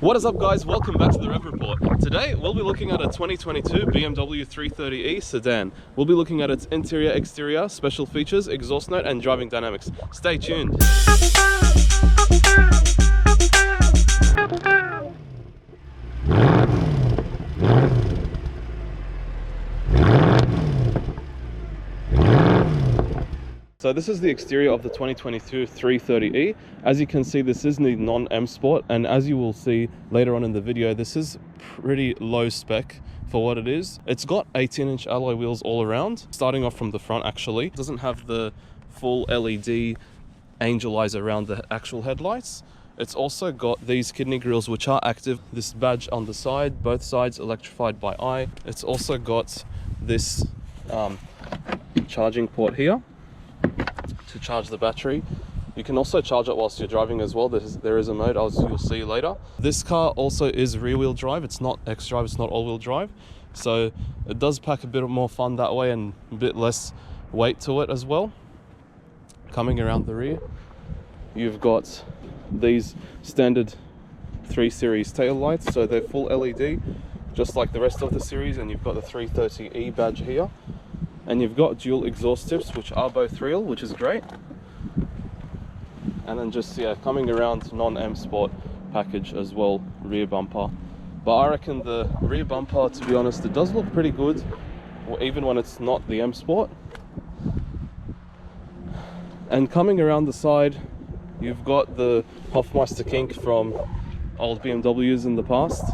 What is up, guys? Welcome back to the Rev Report. Today we'll be looking at a 2022 BMW 330e sedan. We'll be looking at its interior, exterior, special features, exhaust note and driving dynamics. Stay tuned. So this is the exterior of the 2022 330e. As you can see, this is the non-M Sport, and as you will see later on in the video, this is pretty low spec for what it is. It's got 18-inch alloy wheels all around, starting off from the front actually. It doesn't have the full LED angel eyes around the actual headlights. It's also got these kidney grills which are active, this badge on the side, both sides electrified by eye. It's also got this charging port here to charge the battery. You can also charge it whilst you're driving as well. There is a mode, as you'll see later. This car also is rear-wheel drive. It's not X-drive, it's not all-wheel drive. So it does pack a bit more fun that way and a bit less weight to it as well. Coming around the rear, you've got these standard 3 Series tail lights. So they're full LED, just like the rest of the series, and you've got the 330e badge here. And you've got dual exhaust tips, which are both real, which is great. And then just, yeah, coming around non-M Sport package as well, rear bumper. But I reckon the rear bumper, to be honest, it does look pretty good, even when it's not the M Sport. And coming around the side, you've got the Hofmeister kink from old BMWs in the past.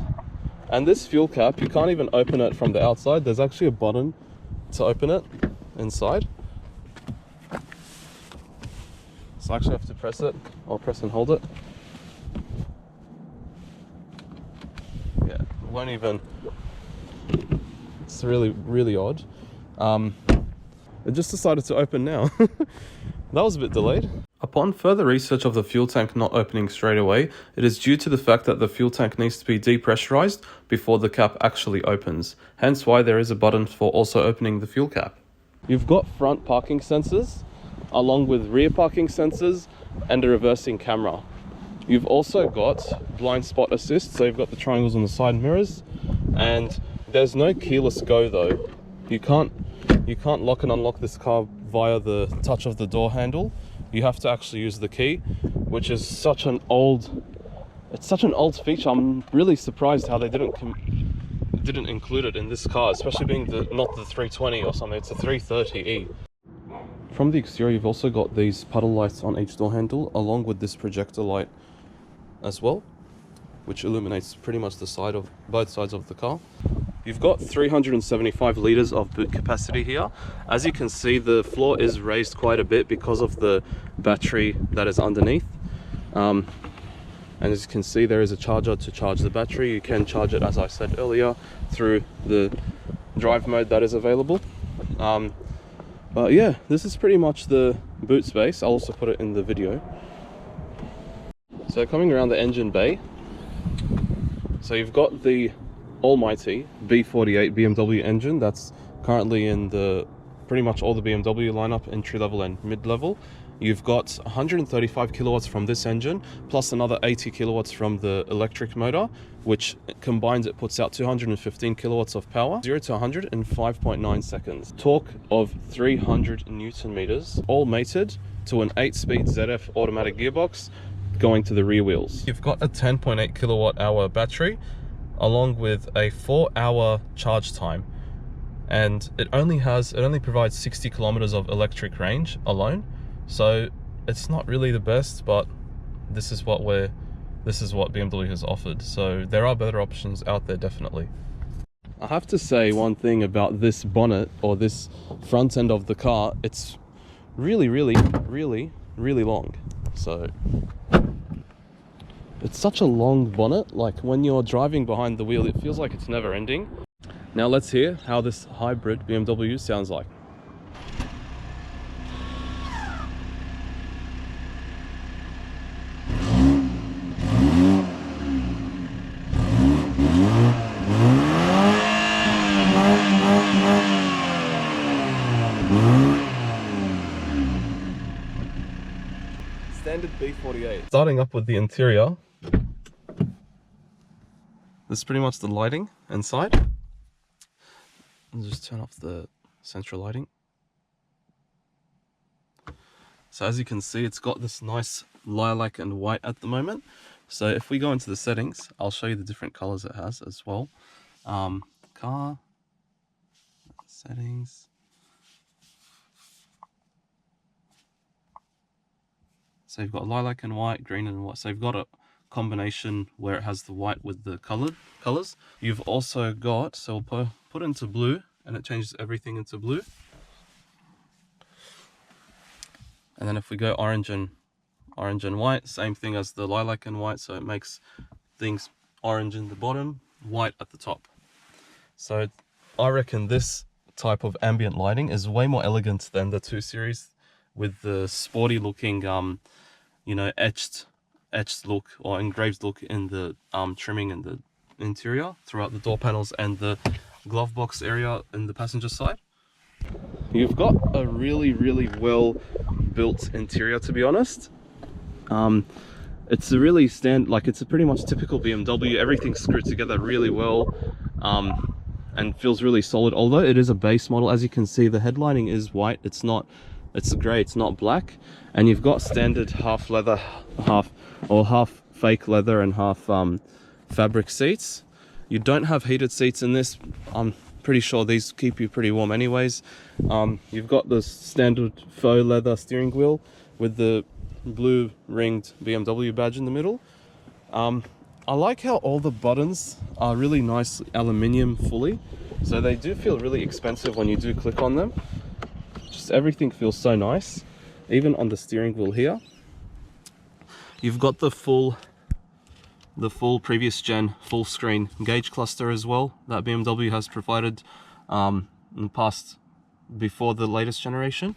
And this fuel cap, you can't even open it from the outside. There's actually a button to open it inside. So I actually have to press it, or press and hold it. Yeah, it won't even, it's really odd. It just decided to open now. That was a bit delayed. Upon further research of the fuel tank not opening straight away, it is due to the fact that the fuel tank needs to be depressurized before the cap actually opens. Hence why there is a button for also opening the fuel cap. You've got front parking sensors, along with rear parking sensors and a reversing camera. You've also got blind spot assist, so you've got the triangles on the side mirrors, and there's no keyless go though. You can't lock and unlock this car via the touch of the door handle. You have to actually use the key, which is such an old feature. I'm really surprised how they didn't include it in this car, especially being not the 320 or something. It's a 330e. From the exterior, you've also got these puddle lights on each door handle, along with this projector light as well, which illuminates pretty much both sides of the car. You've got 375 litres of boot capacity here. As you can see, the floor is raised quite a bit because of the battery that is underneath. And as you can see, there is a charger to charge the battery. You can charge it, as I said earlier, through the drive mode that is available. But yeah, this is pretty much the boot space. I'll also put it in the video. So coming around the engine bay, so you've got the almighty B48 BMW engine that's currently in pretty much all the BMW lineup, entry level and mid level. You've got 135 kilowatts from this engine, plus another 80 kilowatts from the electric motor, which combined it puts out 215 kilowatts of power, 0 to 100 in 5.9 seconds. Torque of 300 Newton meters, all mated to an 8-speed ZF automatic gearbox going to the rear wheels. You've got a 10.8 kilowatt hour battery, along with a 4-hour charge time, and it only provides 60 kilometers of electric range alone. So it's not really the best, but this is what BMW has offered. So there are better options out there, definitely. I have to say one thing about this bonnet, or this front end of the car. It's really long. So it's such a long bonnet, like when you're driving behind the wheel, it feels like it's never ending. Now let's hear how this hybrid BMW sounds like. Standard B48. Starting up with the interior, This is pretty much the lighting inside. I'll just turn off the central lighting. So as you can see, it's got this nice lilac and white at the moment. So if we go into the settings, I'll show you the different colors it has as well. Car, settings. So you've got lilac and white, green and white. So you've got a combination where it has the white with the colors. You've also got, so we'll put into blue, and it changes everything into blue. And then if we go orange and white, same thing as the lilac and white, so it makes things orange in the bottom, white at the top. So I reckon this type of ambient lighting is way more elegant than the 2 Series with the sporty looking you know, etched look or engraved look in the trimming in the interior throughout the door panels and the glove box area in the passenger side. You've got a really well built interior, to be honest. It's a really it's a pretty much typical BMW. Everything's screwed together really well and feels really solid. Although it is a base model, as you can see, the headlining is white. It's grey, it's not black. And you've got standard half leather, half fake leather and half fabric seats. You don't have heated seats in this. I'm pretty sure these keep you pretty warm anyways. You've got the standard faux leather steering wheel with the blue ringed BMW badge in the middle. I like how all the buttons are really nice aluminium fully, so they do feel really expensive when you do click on them. Just everything feels so nice, even on the steering wheel here. You've got the full previous gen full screen gauge cluster as well that BMW has provided in the past, before the latest generation.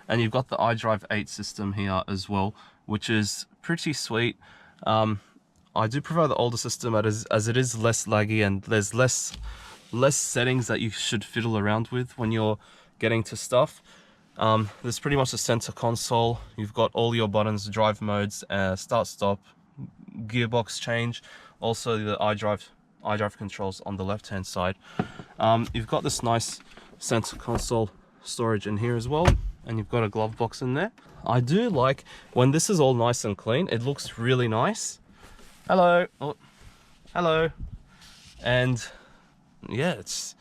And you've got the iDrive 8 system here as well, which is pretty sweet. I do prefer the older system as it is less laggy and there's less settings that you should fiddle around with when you're getting to stuff. There's pretty much a center console. You've got all your buttons, drive modes, start stop, gearbox change, also the iDrive controls on the left hand side. You've got this nice center console storage in here as well, and you've got a glove box in there. I do like when this is all nice and clean. It looks really nice. Hello. Oh, hello. And yeah, it's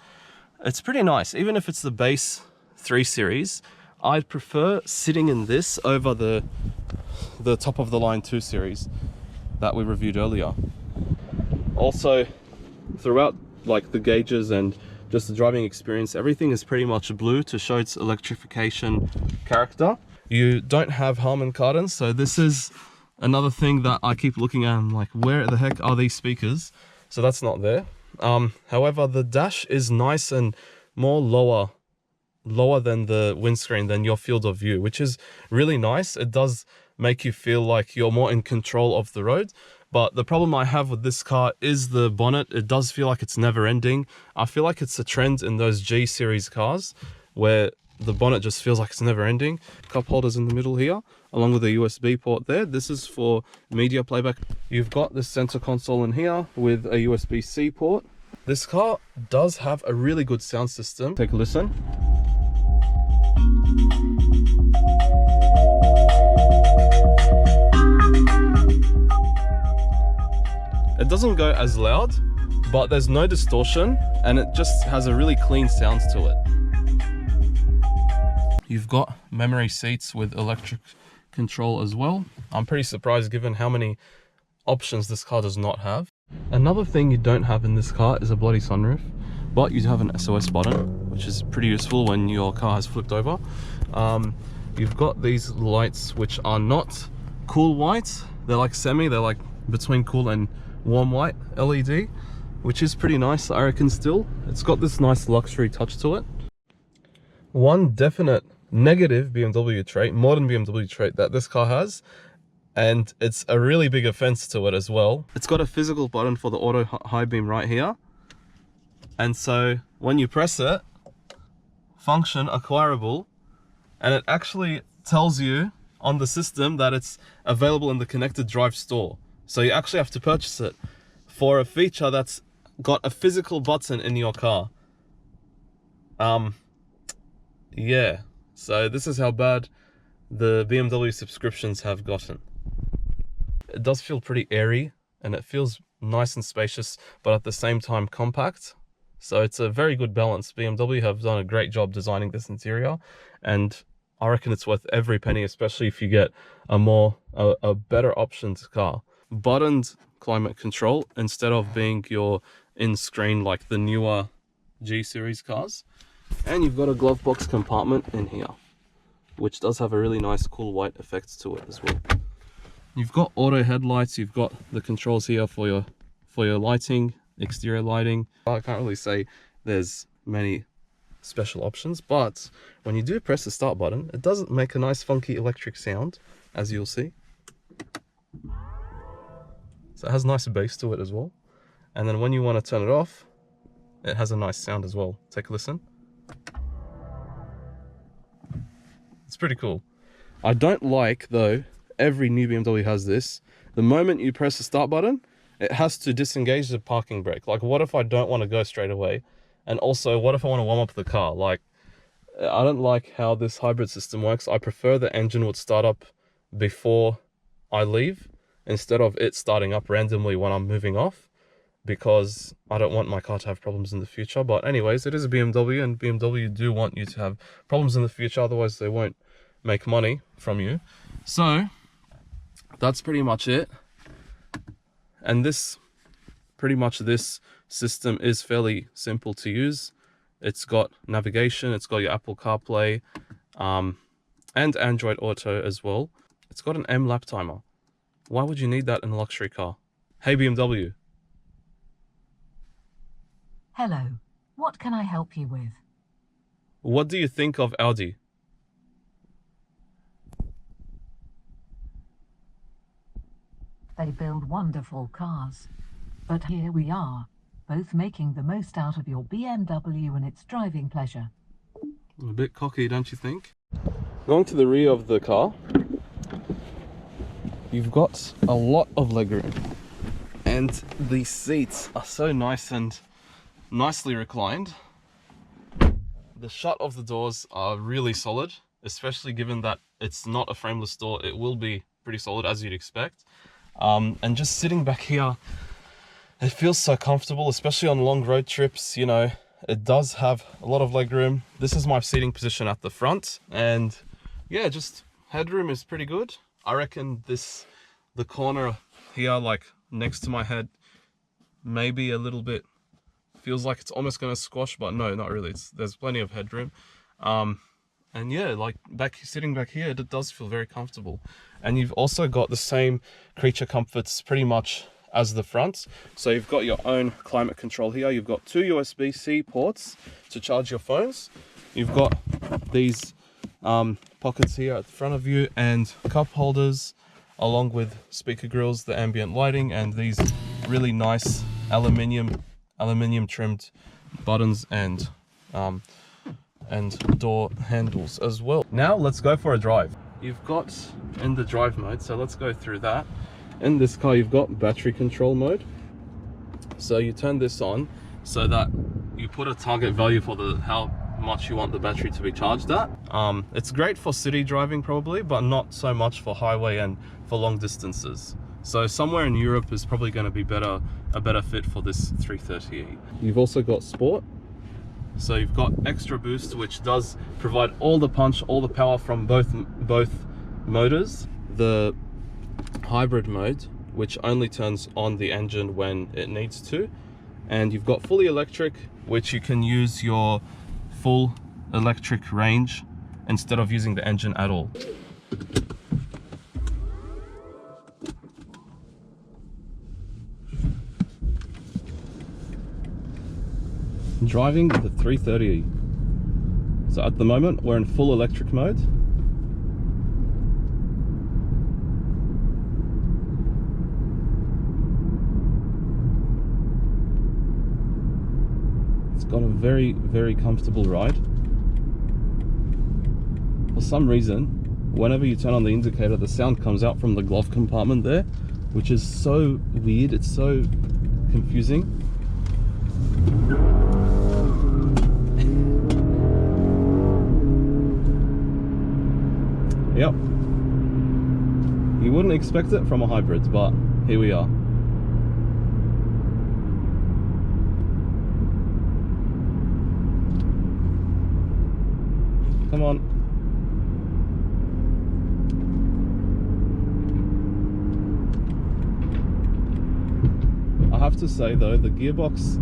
pretty nice. Even if it's the base 3 Series, I'd prefer sitting in this over the top of the line 2 Series that we reviewed earlier. Also, throughout like the gauges and just the driving experience, everything is pretty much blue to show its electrification character. You don't have Harman Kardon, so this is another thing that I keep looking at. I'm like, where the heck are these speakers? So that's not there. However, the dash is nice and more lower than the windscreen, than your field of view, which is really nice. It does make you feel like you're more in control of the road. But the problem I have with this car is the bonnet. It does feel like it's never ending. I feel like it's a trend in those G series cars where the bonnet just feels like it's never ending. Cup holders in the middle here, along with a USB port there. This is for media playback. You've got this center console in here with a USB-C port. This car does have a really good sound system. Take a listen. It doesn't go as loud, but there's no distortion and it just has a really clean sound to it. You've got memory seats with electric control as well. I'm pretty surprised given how many options this car does not have. Another thing you don't have in this car is a bloody sunroof, but you do have an SOS button, which is pretty useful when your car has flipped over. You've got these lights which are not cool white. They're like they're like between cool and warm white LED, which is pretty nice, I reckon. Still, it's got this nice luxury touch to it. One definite negative BMW trait, modern BMW trait that this car has, and it's a really big offense to it as well. It's got a physical button for the auto high beam right here, and so when you press it, function acquirable, and it actually tells you on the system that it's available in the connected drive store. So you actually have to purchase it for a feature that's got a physical button in your car. Yeah, so this is how bad the BMW subscriptions have gotten. It does feel pretty airy and it feels nice and spacious, but at the same time compact. So it's a very good balance. BMW have done a great job designing this interior, and I reckon it's worth every penny, especially if you get a better options car. Buttoned climate control instead of being your in-screen like the newer G series cars. And you've got a glove box compartment in here, which does have a really nice cool white effect to it as well. You've got auto headlights, you've got the controls here for your lighting, exterior lighting. I can't really say there's many special options, but when you do press the start button, it does make a nice funky electric sound, as you'll see. So it has nice bass to it as well. And then when you want to turn it off, it has a nice sound as well. Take a listen. It's pretty cool. I don't like, though, every new BMW has this. The moment you press the start button, it has to disengage the parking brake. Like, what if I don't want to go straight away? And also, what if I want to warm up the car? Like, I don't like how this hybrid system works. I prefer the engine would start up before I leave, instead of it starting up randomly when I'm moving off, because I don't want my car to have problems in the future. But anyways, it is a BMW, and BMW do want you to have problems in the future, otherwise they won't make money from you. So that's pretty much it. And this system is fairly simple to use. It's got navigation, it's got your Apple CarPlay, and Android Auto as well. It's got an M lap timer. Why would you need that in a luxury car? Hey BMW. Hello, what can I help you with? What do you think of Audi? They build wonderful cars. But here we are, both making the most out of your BMW and its driving pleasure. A bit cocky, don't you think? Going to the rear of the car, you've got a lot of legroom. And the seats are so nice and nicely reclined. The shut of the doors are really solid, especially given that it's not a frameless door. It will be pretty solid, as you'd expect. And just sitting back here, it feels so comfortable, especially on long road trips. You know, it does have a lot of legroom. This is my seating position at the front, and yeah, just headroom is pretty good. I reckon the corner here, like next to my head, maybe a little bit, feels like it's almost going to squash, but no, not really. There's plenty of headroom. And yeah, like sitting back here, it does feel very comfortable. And you've also got the same creature comforts pretty much as the front. So you've got your own climate control here. You've got 2 USB-C ports to charge your phones. You've got these pockets here at the front of you, and cup holders, along with speaker grills, the ambient lighting, and these really nice aluminium trimmed buttons and door handles as well. Now let's go for a drive. You've got in the drive mode, so let's go through that. In this car, you've got battery control mode. So you turn this on so that you put a target value for how much you want the battery to be charged at. It's great for city driving probably, but not so much for highway and for long distances. So somewhere in Europe is probably going to be a better fit for this 330e. You've also got sport. So you've got extra boost, which does provide all the punch, all the power from both motors. The hybrid mode, which only turns on the engine when it needs to. And you've got fully electric, which you can use your full electric range instead of using the engine at all. Driving the 330e. So at the moment we're in full electric mode. It's got a very, very comfortable ride. For some reason, whenever you turn on the indicator, the sound comes out from the glove compartment there, which is so weird. It's so confusing. Yep. You wouldn't expect it from a hybrid, but here we are. Come on. I have to say though, the gearbox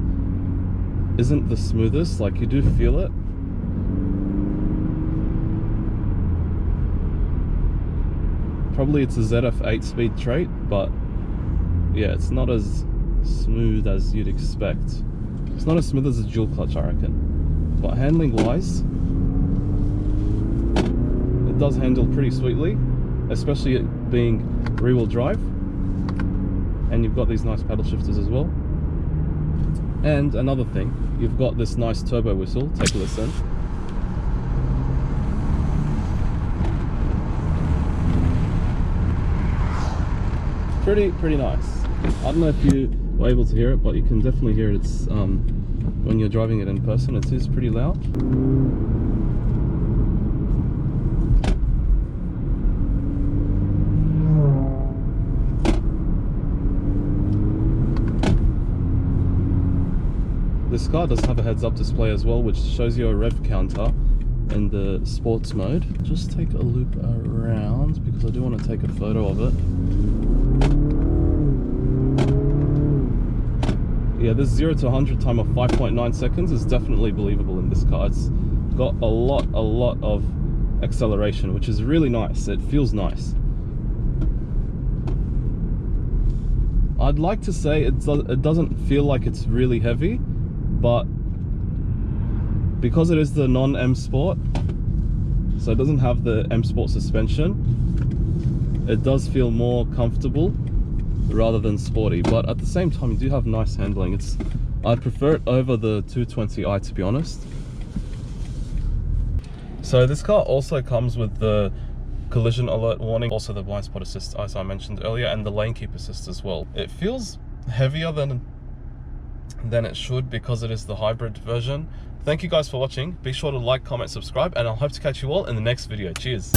isn't the smoothest, like you do feel it. Probably it's a ZF 8-speed trait, but yeah, it's not as smooth as you'd expect. It's not as smooth as a dual clutch, I reckon. But handling wise, it does handle pretty sweetly, especially it being rear-wheel drive. And you've got these nice paddle shifters as well. And another thing, you've got this nice turbo whistle. Take a listen. Pretty nice. I don't know if you were able to hear it, but you can definitely hear it. It's when you're driving it in person, it is pretty loud. This car does have a heads-up display as well, which shows you a rev counter in the sports mode. Just take a loop around because I do want to take a photo of it. Yeah, this 0 to 100 time of 5.9 seconds is definitely believable in this car. It's got a lot of acceleration, which is really nice. It feels nice. I'd like to say it doesn't feel like it's really heavy, but because it is the non-M Sport, so it doesn't have the M Sport suspension, it does feel more comfortable rather than sporty, but at the same time you do have nice handling. I'd prefer it over the 220i, to be honest. So this car also comes with the collision alert warning, also the blind spot assist as I mentioned earlier, and the lane keep assist as well. It feels heavier than it should because it is the hybrid version. Thank you guys for watching. Be sure to like, comment, subscribe, and I'll hope to catch you all in the next video. Cheers.